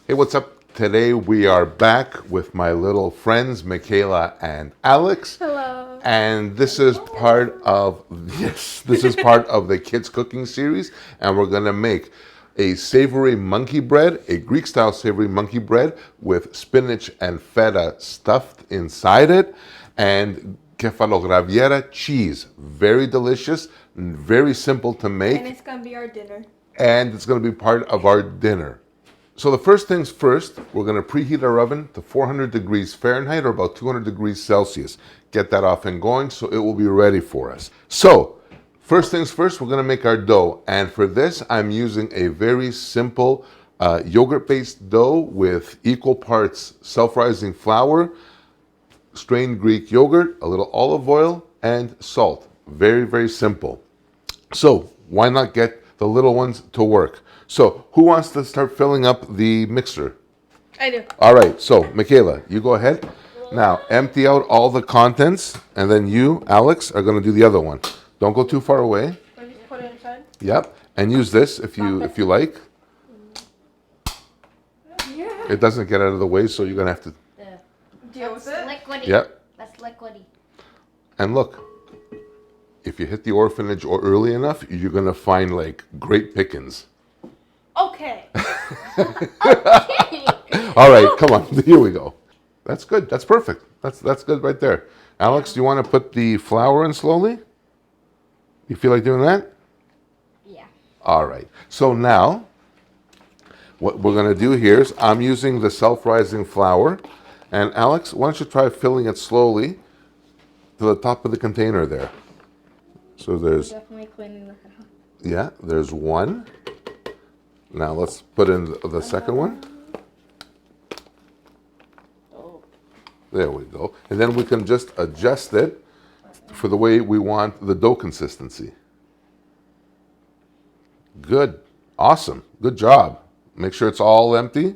Hey, what's up? Today we are back with my little friends, Michaela and Alex. Hello. And this is part of, this is part of the kids cooking series. And we're gonna make a savory monkey bread, a Greek style savory monkey bread with spinach and feta stuffed inside it. And gruyere cheese, very delicious, very simple to make. And it's gonna be our dinner. And it's gonna be part of our dinner. So the first things first, we're going to preheat our oven to 400 degrees Fahrenheit or about 200 degrees Celsius. Get that off and going so it will be ready for us. So first things first, we're going to make our dough. And for this, I'm using a very simple yogurt-based dough with equal parts self-rising flour, strained Greek yogurt, a little olive oil, and salt. Very, very simple. So why not get the little ones to work? So who wants to start filling up the mixer? I do. All right, so Michaela, you go ahead. Now empty out all the contents, and then you, Alex, are going to do the other one. Don't go too far away. Or just put it inside? Yep, and use this if you like. Yeah. It doesn't get out of the way, so you're going to have to. Deal with it? Liquidy. Yep. That's liquidy. And look, if you hit the orphanage or early enough, you're going to find like great pickings. Okay. All right, come on. Here we go. That's good. That's perfect. That's good right there. Alex, do you want to put the flour in slowly? You feel like doing that? Yeah. All right. So now, what we're going to do here is I'm using the self-rising flour. And Alex, why don't you try filling it slowly to the top of the container there. So there's, Definitely cleaning that out. yeah, there's one. Now let's put in the second one. Oh. There we go. And then we can just adjust it for the way we want the dough consistency. Good. Awesome. Good job. Make sure it's all empty.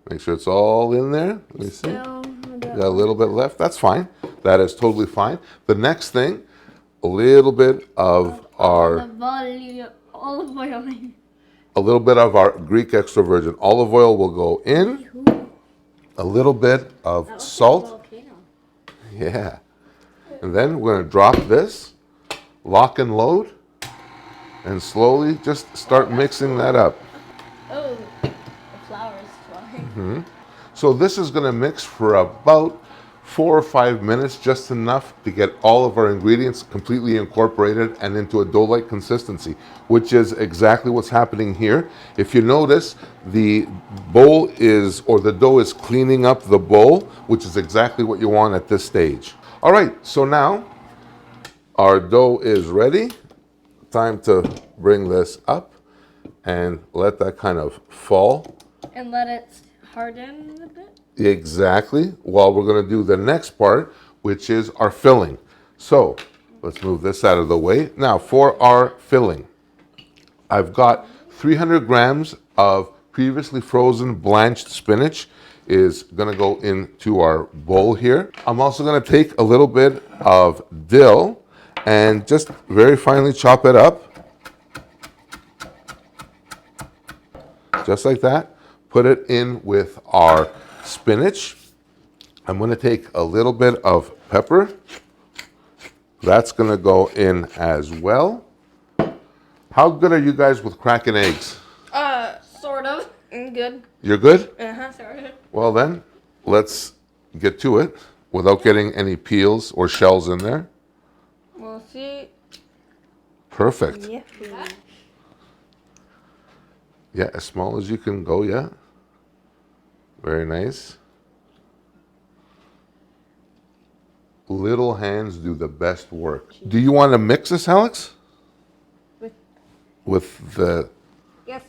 Make sure it's all in there. Let me see. Got a little bit left. That's fine. That is totally fine. The next thing, a little bit of our Olive oil. a little bit of our Greek extra virgin olive oil will go in. A little bit of salt. Yeah. And then we're going to drop this, lock and load, and slowly just start mixing that up. Oh, the flour is flying. So this is going to mix for about 4 or 5 minutes, just enough to get all of our ingredients completely incorporated and into a dough-like consistency, which is exactly what's happening here. If you notice, the bowl is, or the dough is cleaning up the bowl, which is exactly what you want at this stage. All right, so now our dough is ready. Time to bring this up and let that kind of fall. And let it harden a bit. Exactly. While we're going to do the next part, which is our filling. So let's move this out of the way. Now for our filling, I've got 300 grams of previously frozen blanched spinach is going to go into our bowl here. I'm also going to take a little bit of dill and just very finely chop it up. Just like that. Put it in with our spinach. I'm going to take a little bit of pepper. That's going to go in as well. How good are you guys with cracking eggs? Sort of. Good. You're good? Sort of. Well then, let's get to it without getting any peels or shells in there. We'll see. Perfect. Yeah. Yeah, as small as you can go, yeah. Very nice. Little hands do the best work. Do you want to mix this, Alex? With the... Yes.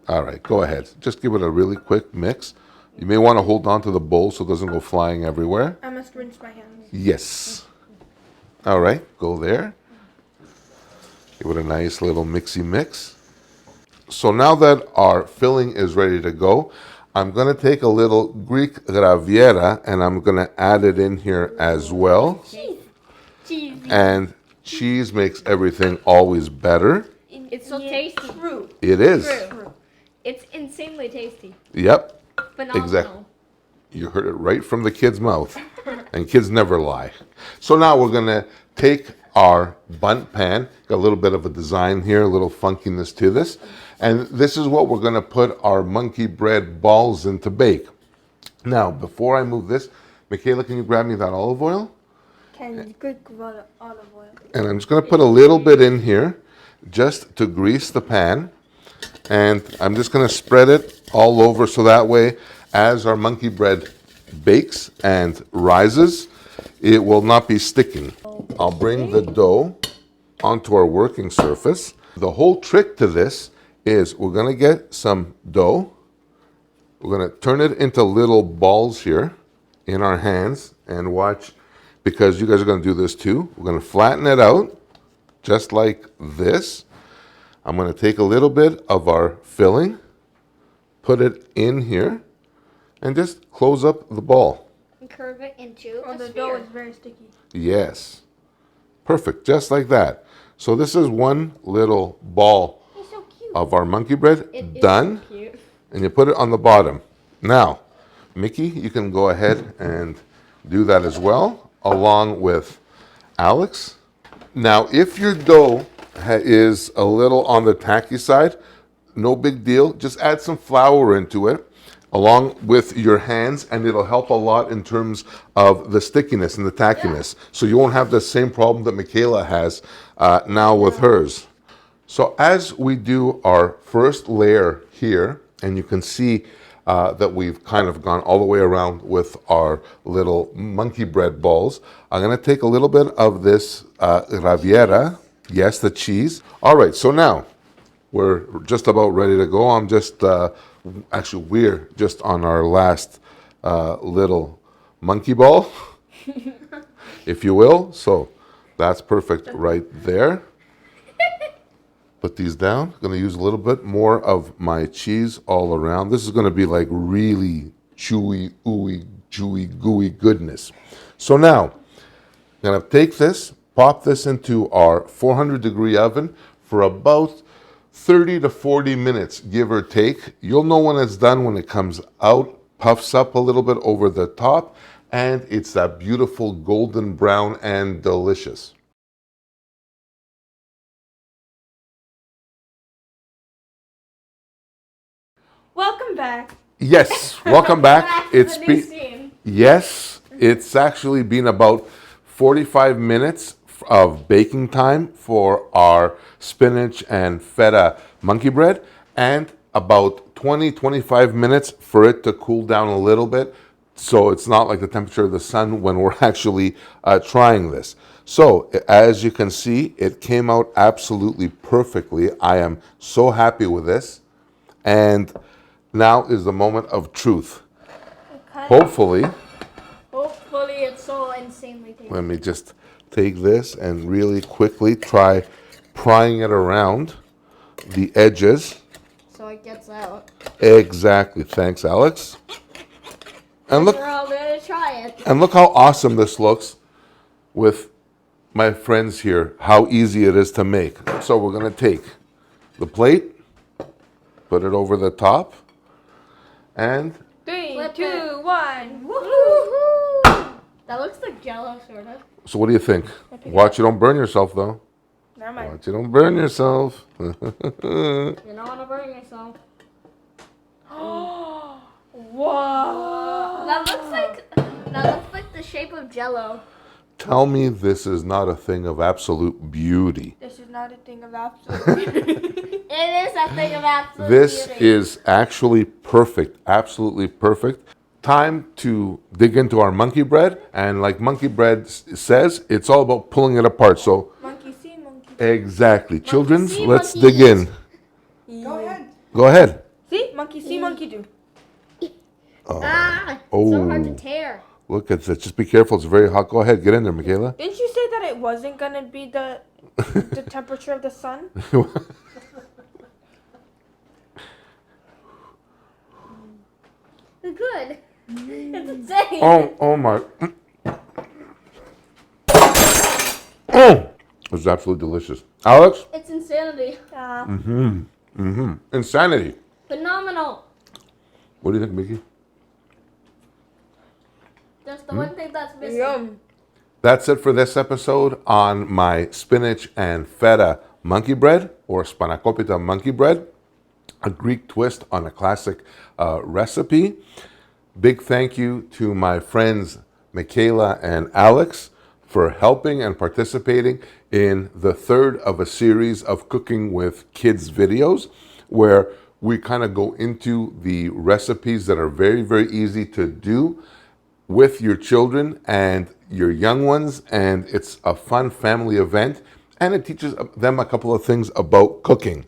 All right, go ahead. Just give it a really quick mix. You may want to hold on to the bowl so it doesn't go flying everywhere. I must rinse my hands. Yes. All right, go there. Give it a nice little mixy mix. So now that our filling is ready to go, I'm going to take a little Greek gruyere and I'm going to add it in here as well. Cheesy. And cheese makes everything always better. It's so tasty. True. It is. True. It's insanely tasty. Yep. Phenomenal. Exactly. You heard it right from the kid's mouth. And kids never lie. So now we're going to take our bundt pan. Got a little bit of a design here, a little funkiness to this. And this is what we're going to put our monkey bread balls in to bake. Now, before I move this, Michaela, can you grab me that olive oil? Can you cook olive oil? And I'm just going to put a little bit in here just to grease the pan. And I'm just going to spread it all over so that way as our monkey bread bakes and rises, it will not be sticking. I'll bring the dough onto our working surface. The whole trick to this is we're going to get some dough. We're going to turn it into little balls here in our hands and watch, because you guys are going to do this too. We're going to flatten it out just like this. I'm going to take a little bit of our filling, put it in here, and just close up the ball. And curve it into Oh, a the sphere. dough is very sticky. Yes. Perfect, just like that. So this is one little ball He's so cute. of our monkey bread It is done, so cute. and you put it on the bottom. Now, Mickey, you can go ahead and do that as well, along with Alex. Now, if your dough is a little on the tacky side, no big deal. Just add some flour into it along with your hands, and it'll help a lot in terms of the stickiness and the tackiness. So you won't have the same problem that Michaela has now with hers. So as we do our first layer here, and you can see that we've kind of gone all the way around with our little monkey bread balls, I'm going to take a little bit of this gruyere, yes, the cheese. All right, so now we're just about ready to go. I'm just, actually, we're just on our last little monkey ball, if you will. So that's perfect right there. Put these down. Going to use a little bit more of my cheese all around. This is going to be like really chewy, ooey, chewy, gooey goodness. So now, I'm going to take this, pop this into our 400-degree oven for about 30 to 40 minutes, give or take. You'll know when it's done when it comes out, puffs up a little bit over the top, and it's that beautiful golden brown and delicious. Welcome back. Yes, welcome back. It's It's a new been, scene. yes, it's actually been about 45 minutes of baking time for our spinach and feta monkey bread, and about 20-25 minutes for it to cool down a little bit, so it's not like the temperature of the sun when we're actually trying this. So as you can see, it came out absolutely perfectly. I am so happy with this, and now is the moment of truth. Okay. Hopefully, Hopefully it's so insanely tasty. let me just take this and really quickly try prying it around the edges. So it gets out. Exactly. Thanks, Alex. And look, We're all gonna try it. and look how awesome this looks with my friends here, how easy it is to make. So we're going to take the plate, put it over the top, and 3, Flip 2, it. 1. Woohoo! That looks like Jello, sort of. so what do you think? Watch you don't burn yourself, though. Never mind. Watch you don't burn yourself. You don't want to burn yourself. Whoa. That looks like the shape of Jello. Tell me this is not a thing of absolute beauty. This is not a thing of absolute. It is a thing of absolute This beauty. is actually perfect, absolutely perfect. Time to dig into our monkey bread, and like monkey bread says, it's all about pulling it apart. So Monkey see, monkey. exactly, children, see, let's monkey dig in. Go ahead. Go ahead. See, monkey see, monkey do. It's so hard to Oh, tear. look at that. Just be careful. It's very hot. Go ahead. Get in there, Michaela. Didn't you say that it wasn't gonna be the temperature of the sun? It's good. It's insane. Oh my. Oh, it's absolutely delicious. Alex? It's insanity. Yeah. Insanity. Phenomenal. What do you think, Mickey? the one thing that's missing. Yum. That's it for this episode on my spinach and feta monkey bread, or spanakopita monkey bread, a Greek twist on a classic recipe. Big thank you to my friends Michaela and Alex for helping and participating in the third of a series of Cooking with Kids videos, where we kind of go into the recipes that are very, very easy to do with your children and your young ones, and it's a fun family event, and it teaches them a couple of things about cooking.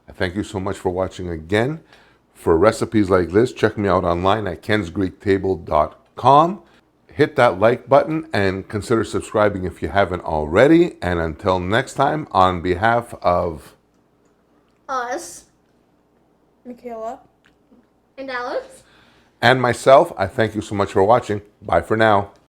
I thank you so much for watching again. For recipes like this, check me out online at kensgreektable.com. Hit that like button and consider subscribing if you haven't already. And until next time, on behalf of Us Michaela. and Alex. and myself, I thank you so much for watching. Bye for now.